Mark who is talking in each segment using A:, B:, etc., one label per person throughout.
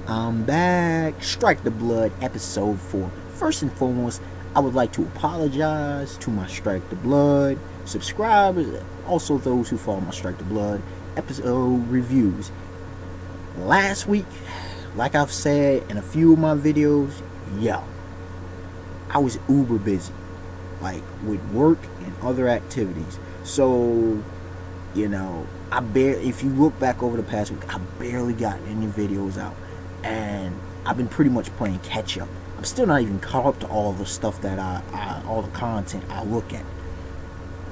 A: I'm back. Strike the Blood, episode 4. First and foremost, I would like to apologize to my Strike the Blood subscribers, also those who follow my Strike the Blood episode reviews. Last week, like I've said in a few of my videos, I was uber busy, like with work and other activities. So, if you look back over the past week, I barely got any videos out. And I've been pretty much playing catch up. I'm still not even caught up to all the stuff that all the content I look at.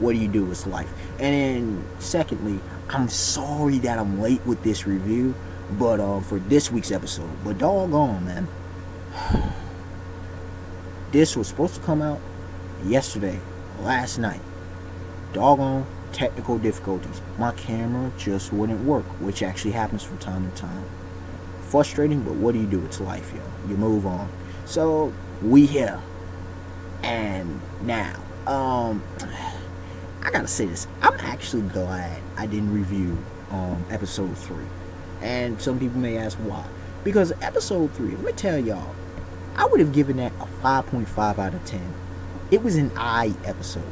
A: What do you do? It's life. And then, secondly, I'm sorry that I'm late with this review, but for this week's episode. But doggone, man, this was supposed to come out yesterday, last night. Doggone technical difficulties. My camera just wouldn't work, which actually happens from time to time. Frustrating, but what do you do? It's life, yo. You move on. So we here, and now, I gotta say this. I'm actually glad I didn't review episode 3, and some people may ask why. Because episode 3, let me tell y'all, I would have given that a 5.5 out of 10. It was an I episode.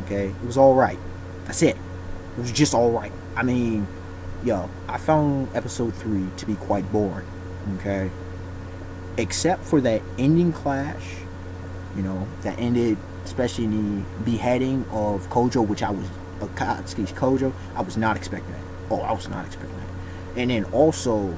A: Okay, it was all right. That's it. It was just all right. I mean, I found episode 3 to be quite boring. Okay, except for that ending clash, that ended, especially in the beheading of Kojo, which I was not expecting that. Oh, I was not expecting that. And then also,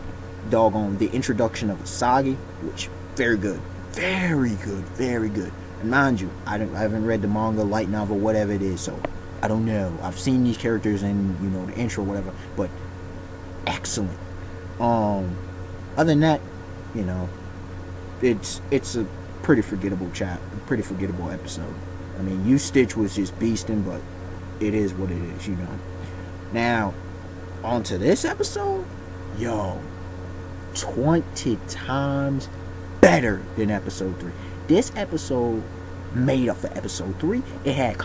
A: the introduction of Asagi, which very good, very good, very good. And mind you, I haven't read the manga, light novel, whatever it is, so I don't know. I've seen these characters in the intro, whatever, but excellent. Other than that, it's a pretty forgettable pretty forgettable episode. I mean, Stitch was just beasting, but it is what it is, Now, on to this episode, 20 times better than episode 3. This episode made up for episode 3. It had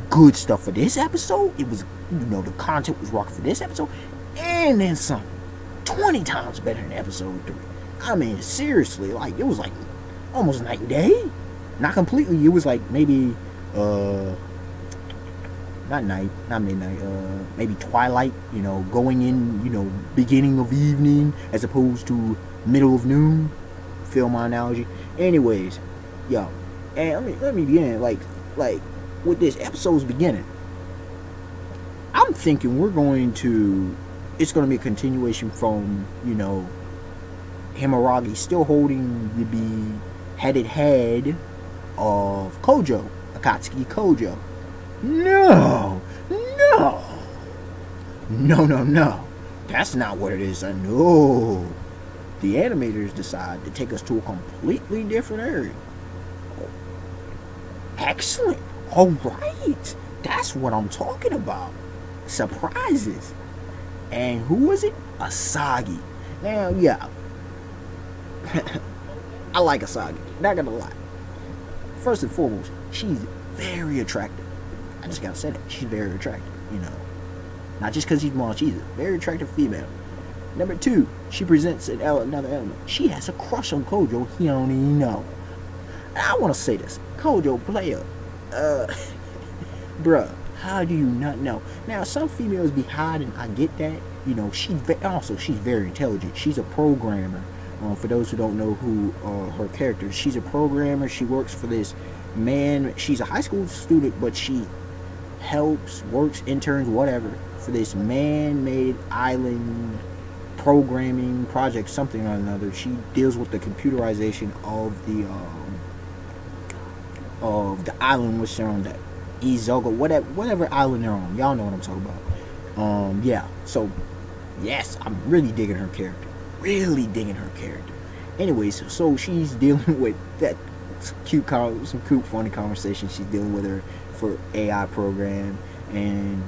A: good stuff for this episode. It was, the content was rocking for this episode, and then some. 20 times better than episode 3. I mean, seriously, it was almost night and day. Not completely. It was maybe not midnight, maybe twilight, going in, beginning of evening as opposed to middle of noon. Feel my analogy? Anyways, and let me begin with this episode's beginning. I'm thinking it's going to be a continuation from, Himuragi still holding the beheaded head of Kojo, Akatsuki Kojo. No. That's not what it is. No. The animators decide to take us to a completely different area. Excellent. All right. That's what I'm talking about. Surprises. And who was it? Asagi. Now, I like Asagi. Not gonna lie. First and foremost, she's very attractive. I just gotta say that. She's very attractive, Not just because she's small, she's a very attractive female. Number 2, she presents another element. She has a crush on Kojo. He don't even know. And I want to say this. Kojo player. Bruh. How do you not know? Now, some females be hiding. I get that. She's very intelligent. She's a programmer. For those who don't know who her character is, she's a programmer. She works for this man. She's a high school student, but she works, interns, whatever, for this man-made island programming project, something or another. She deals with the computerization of the island which they're on, that Izoga, whatever island they're on. Y'all know what I'm talking about. So, yes, I'm really digging her character. Anyways, so she's dealing with that some cute, funny conversation. She's dealing with her for AI program, and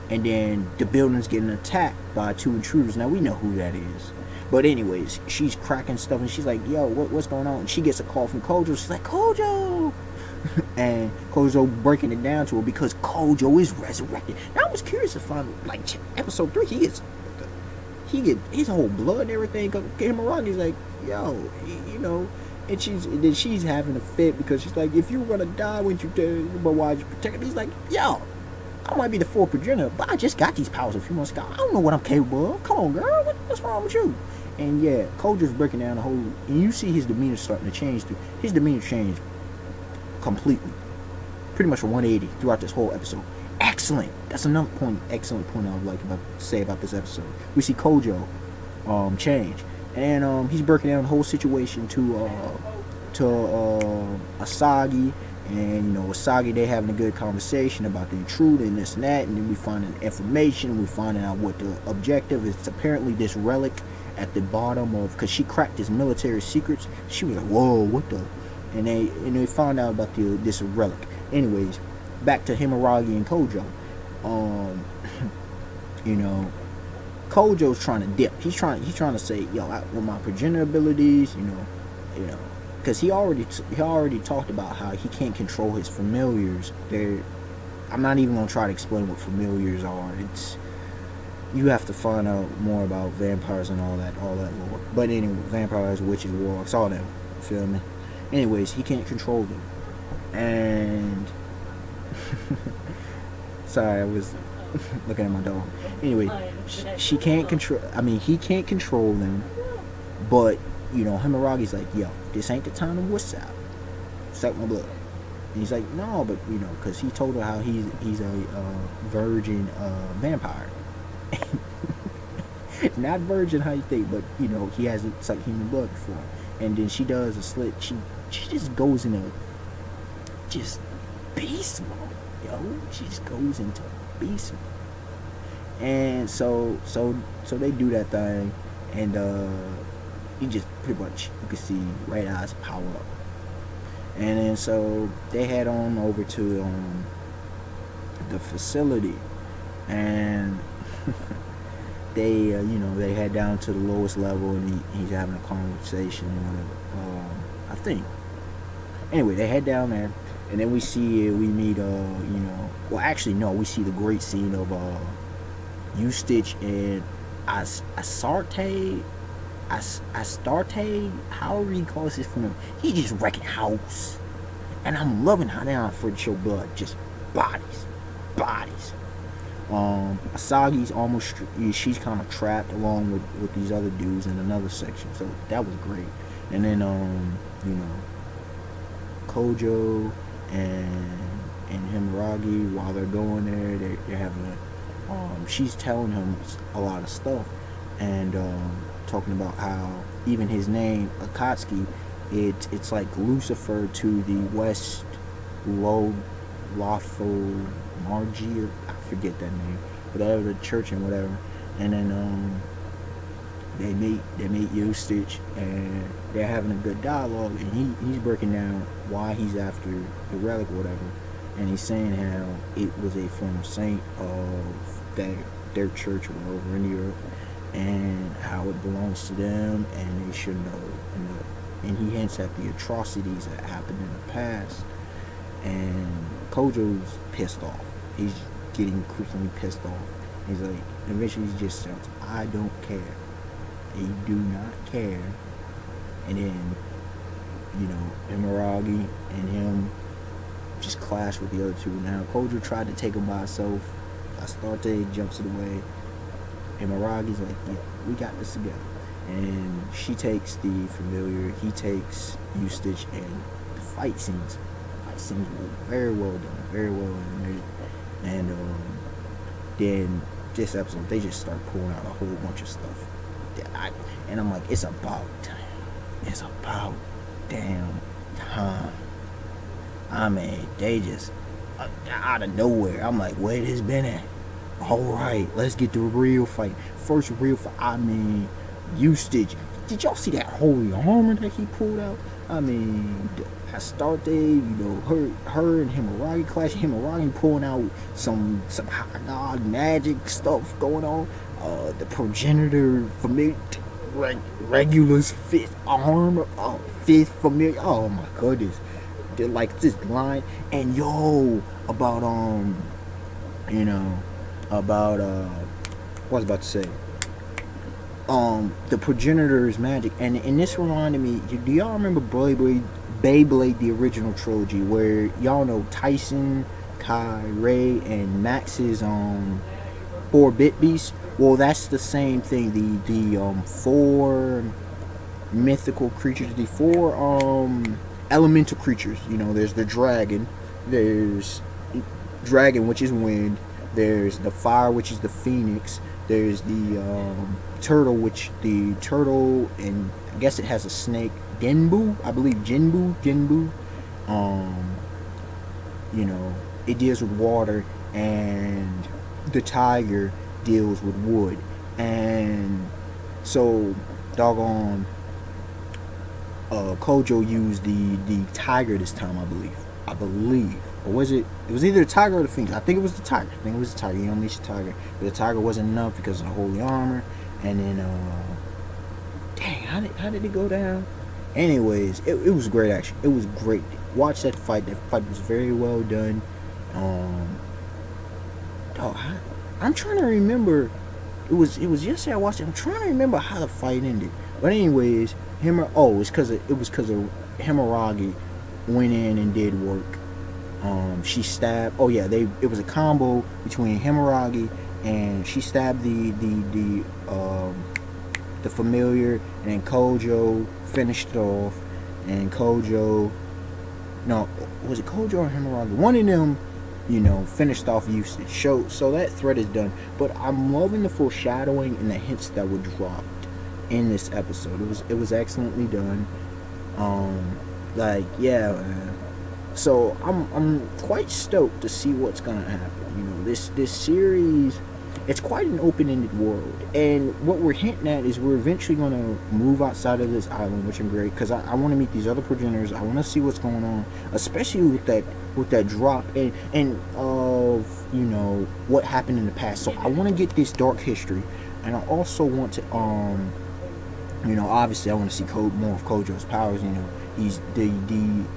A: then the building's getting attacked by 2 intruders. Now, we know who that is. But anyways, she's cracking stuff, and she's like, what's going on? And she gets a call from Kojo. She's like, Kojo! And Kojo breaking it down to her because Kojo is resurrected. Now, I was curious to find, episode 3, he is he get his whole blood and everything. Himaragi's like, yo, you know, and she's having a fit because she's like, if you were gonna die, wouldn't you do? But why'd you protect him? He's like, yo, I might be the fourth progenitor, but I just got these powers a few months ago. I don't know what I'm capable of. Come on, girl, what's wrong with you? And yeah, Kojo's breaking down the whole, and you see his demeanor starting to change. His demeanor changed completely, pretty much 180 throughout this whole episode. Excellent. That's another excellent point I would like to say about this episode. We see Kojo change, and he's breaking down the whole situation to Asagi, and you know, Asagi, they having a good conversation about the intruder and this and that, and then we finding information. We finding out what the objective is. It's apparently this relic at the bottom of, because she cracked his military secrets. She was like, whoa, what the? And they found out about this relic. Anyways, back to Himaragi and Kojo. You know, Kojo's trying to dip. He's trying to say, yo, with my progenitor abilities, you know, because he already talked about how he can't control his familiars. I'm not even gonna try to explain what familiars are. You have to find out more about vampires and all that lore. But anyway, vampires, witches, warlocks, all that. Feel me? Anyways, he can't control them. And sorry, I was looking at my dog. Anyway, she can't control. I mean, he can't control them. But you know, Himaragi's like, yo, this ain't the time to wuss out. Suck my blood. And he's like, no, but you know, because he told her how he's a virgin vampire. Not virgin how you think, but you know, he hasn't sucked human blood before. And then she does a slit. She just goes into just beast mode, yo. She just goes into beast mode. And so they do that thing, and he just pretty much, you can see Red Eyes power up. And then so they head on over to the facility, and they you know, they head down to the lowest level, and he's having a conversation and whatever. I think. Anyway, they head down there, and then we meet you know, well, actually no, we see the great scene of Stitch and Astarte, however he calls his family. He just wrecking house, and I'm loving how they aren't afraid to show blood, just bodies. Asagi's almost, she's kind of trapped along with these other dudes in another section, so that was great. And then you know, Kojo and Himaragi, while they're going there, they're having she's telling him a lot of stuff, and talking about how even his name Akatsuki, it's like Lucifer to the West Lawful Margie, I forget that name, whatever, the church and whatever. And then they meet Stitch, and they're having a good dialogue, and he's breaking down why he's after the relic or whatever, and he's saying how it was a former saint of their church or over in Europe, and how it belongs to them, and they should know. And he hints at the atrocities that happened in the past, and Kojo's pissed off. He's getting increasingly pissed off. He's like, eventually he just shouts, I don't care. And you do not care. And then, you know, Himaragi and him just clash with the other two. Now, Kojo tried to take him by himself. Astarte jumps it away. Himaragi's like, yeah, we got this together. And she takes the familiar, he takes Stitch, and the fight scenes were very well done, very well animated. And then this episode, they just start pulling out a whole bunch of stuff. And I'm like, it's about damn time. I mean, they just out of nowhere. I'm like, where this been at? All right, let's get the real fight. First real fight. I mean, Stitch. Did y'all see that holy armor that he pulled out? I mean, Astarte, you know, her and Himaragi clashing. Himaragi pulling out some high god magic stuff going on. The progenitor familiar, Regulus fifth armor, fifth familiar. Oh my goodness, they're like this line. And yo, about you know, about what was I about to say? the progenitor's magic. And this reminded me, do y'all remember Beyblade, the original trilogy, where y'all know Tyson, Kai, Ray, and Max's 4-bit beast? Well, that's the same thing. The four mythical creatures, the four elemental creatures. You know, there's the dragon, there's dragon, which is wind, there's the fire, which is the phoenix, there's the turtle, and I guess it has a snake, Genbu, I believe. Genbu. You know, it deals with water, and the tiger deals with wood. And so doggone Kojo used the tiger this time, I believe. Or was it was either the tiger or the phoenix. I think it was the tiger. He unleashed the tiger. But the tiger wasn't enough because of the holy armor. And then dang, how did it go down? Anyways, it was great action. It was great. Watch that fight. That fight was very well done. I'm trying to remember. It was yesterday I watched it. I'm trying to remember how the fight ended. But anyways, it was because of Himuragi went in and did work. She stabbed. Oh yeah, it was a combo between Himuragi, and she stabbed the familiar, and then Kojo finished it off. And Kojo, no, was it Kojo or Himuragi? One of them, you know, finished off usage. So that thread is done. But I'm loving the foreshadowing and the hints that were dropped in this episode. It was excellently done. So I'm quite stoked to see what's gonna happen. You know, this series, it's quite an open-ended world, and what we're hinting at is we're eventually gonna move outside of this island, which I'm great, because I want to meet these other progenitors. I want to see what's going on, especially with that drop and of, you know, what happened in the past. So I want to get this dark history, and I also want to you know, obviously I want to see more of Kojo's powers. You know, he's the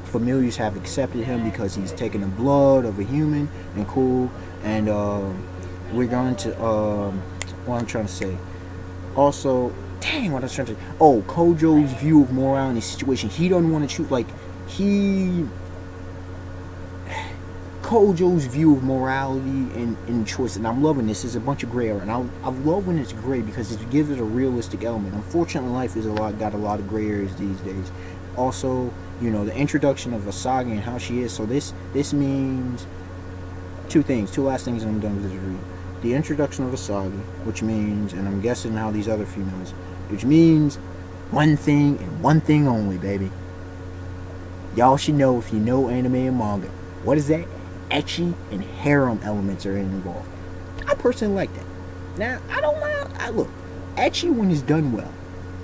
A: familiars have accepted him because he's taken the blood of a human, and cool. And we're going to what I'm trying to say. Also, dang, what I was trying to say. Oh, Kojo's view of morale in this situation. He doesn't want to choose. Kojo's view of morality and choice, and I'm loving this. Is a bunch of gray area, and I love when it's gray because it gives it a realistic element. Unfortunately, life is got a lot of gray areas these days. Also, you know, the introduction of Asagi and how she is. So this means two last things, and I'm done with this review. The introduction of Asagi, which means, and I'm guessing how these other females, which means one thing and one thing only, baby. Y'all should know, if you know anime and manga, what is that? Ecchi and harem elements are involved. I personally like that. Now, I don't mind. Look, ecchi when it's done well.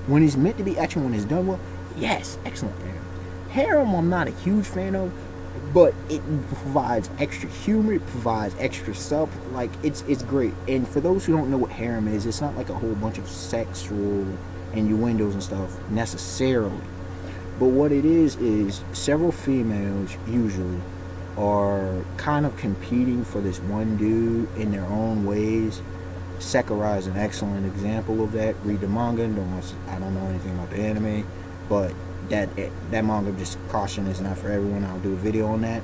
A: When it's meant to be ecchi, when it's done well, yes, excellent. Harem I'm not a huge fan of, but it provides extra humor, it provides extra stuff. Like, it's great. And for those who don't know what harem is, it's not like a whole bunch of sexual innuendos and stuff necessarily. But what it is several females usually are kind of competing for this one dude in their own ways. Sakurai is an excellent example of that. Read the manga. I don't know anything about the anime, but that manga, just caution, is not for everyone. I'll do a video on that.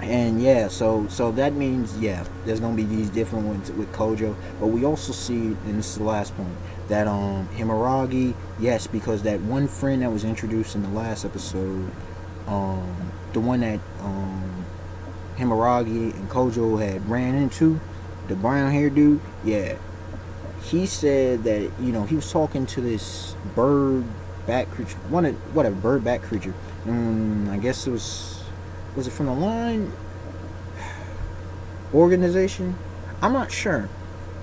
A: And yeah, so that means, yeah, there's gonna be these different ones with Kojo. But we also see, and this is the last point, that Himuragi, yes, because that one friend that was introduced in the last episode, the one that Himuragi and Kojo had ran into, the brown haired dude, yeah, he said that, you know, he was talking to this bird back creature, bird back creature. I guess it was it from the line organization? I'm not sure.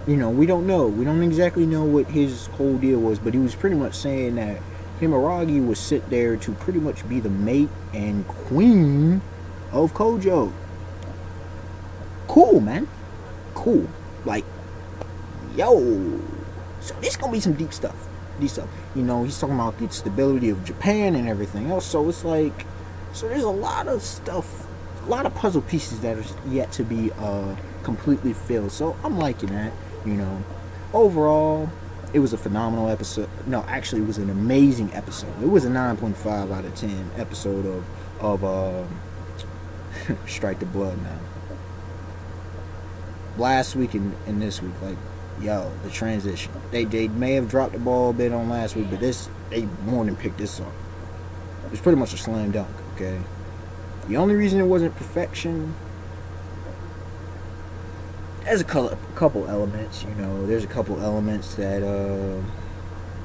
A: You know, we don't know. We don't exactly know what his whole deal was, but he was pretty much saying that Himuragi would sit there to pretty much be the mate and queen of Kojo. Cool, man. Cool. Like, yo. So this gonna be some deep stuff. You know, he's talking about the stability of Japan and everything else. So it's like, so there's a lot of stuff, a lot of puzzle pieces that are yet to be completely filled. So I'm liking that. You know, overall, It was a phenomenal episode. No, actually, it was an amazing episode. It was a 9.5 out of 10 episode of Strike the Blood now. Last week and this week, like, yo, the transition. They may have dropped the ball a bit on last week, but they more than picked this up. It was pretty much a slam dunk, okay? The only reason it wasn't perfection, there's a couple elements, you know. There's a couple elements that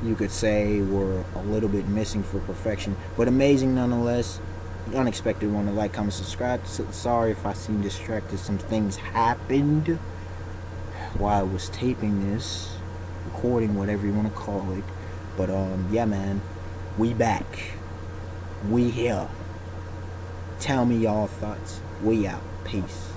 A: you could say were a little bit missing for perfection, but amazing nonetheless. Unexpected one to like, comment, subscribe. Sorry if I seem distracted. Some things happened while I was taping this, recording, whatever you want to call it. But yeah, man, we back. We here. Tell me y'all thoughts. We out. Peace.